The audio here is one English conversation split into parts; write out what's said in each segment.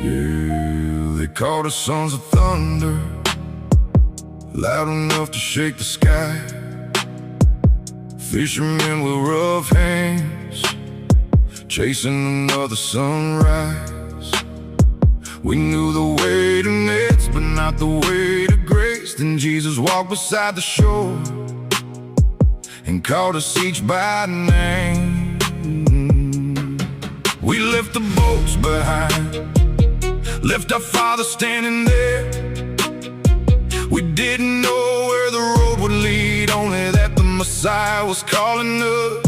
Yeah, they called us sons of thunder, loud enough to shake the sky. Fishermen with rough hands, chasing another sunrise. We knew the way to nets, but not the way to grace. Then Jesus walked beside the shore and called us each by name. We left the boats behind, left our Father standing there. We didn't know where the road would lead, only that the Messiah was calling us.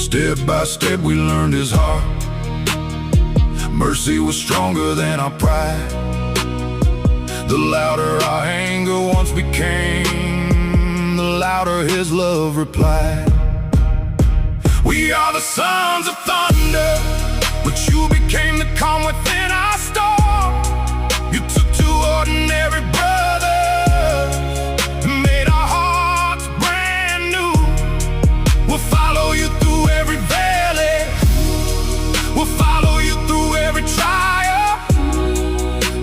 Step by step we learned His heart. Mercy was stronger than our pride. The louder our anger once became, the louder His love replied. We are the sons of thunder, but you became the calm within our storm. You took two ordinary brothers and made our hearts brand new. We'll follow you through every valley, we'll follow you through every trial.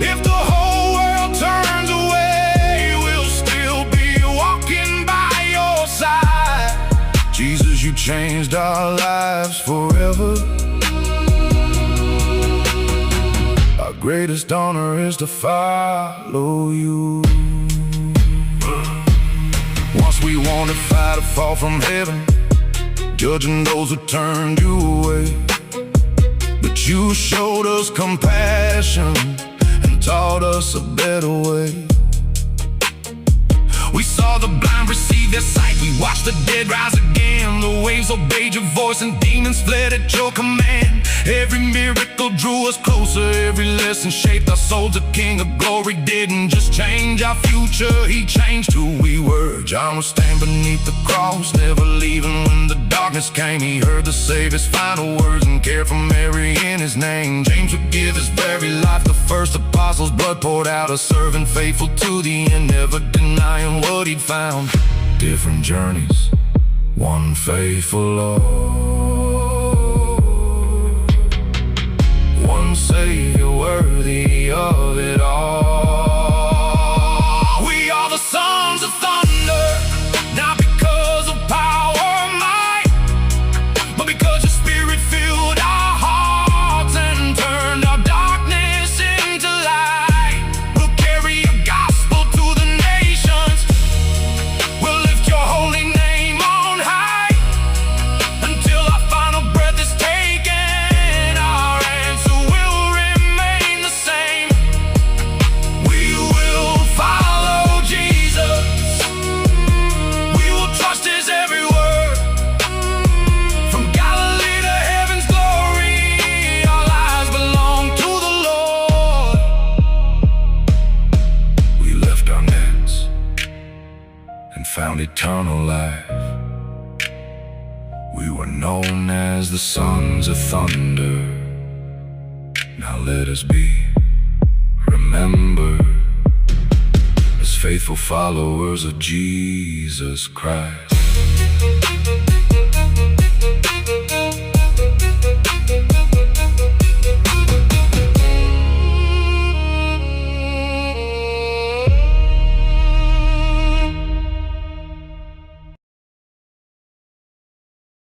If the whole world turns away, we'll still be walking by your side. Jesus, you changed our lives forever. Our greatest honor is to follow you. Once we wanted fire to fall from heaven, judging those who turned you away. But you showed us compassion and taught us a better way. We saw the blind receive their sight, we watched the dead rise again. The waves obeyed your voice and demons fled at your command. Every miracle drew us closer, every lesson shaped our souls. The King of Glory didn't just change our future, He changed who we were. John was standing beneath the cross, never leaving when the darkness came. He heard the Savior's final words and cared for Mary in His name. James would give his very life, the first apostle's blood poured out. A servant faithful to the end, never denying what he'd found. Different journeys, one faithful Lord, one Savior worthy of it all. We are the sons of thunder, not because of power or might, but because your Spirit filled our hearts and turned our darkness into light. We'll carry your gospel to the nations, we'll lift your holy name on high. Until our final breath is taken, our answer will remain the same. We will follow Jesus, we will trust His every word. From Galilee to heaven's glory, our lives belong to the Lord. We left our nets and found eternal life. We were known as the sons of thunder. Now let us be remembered as faithful followers of Jesus Christ.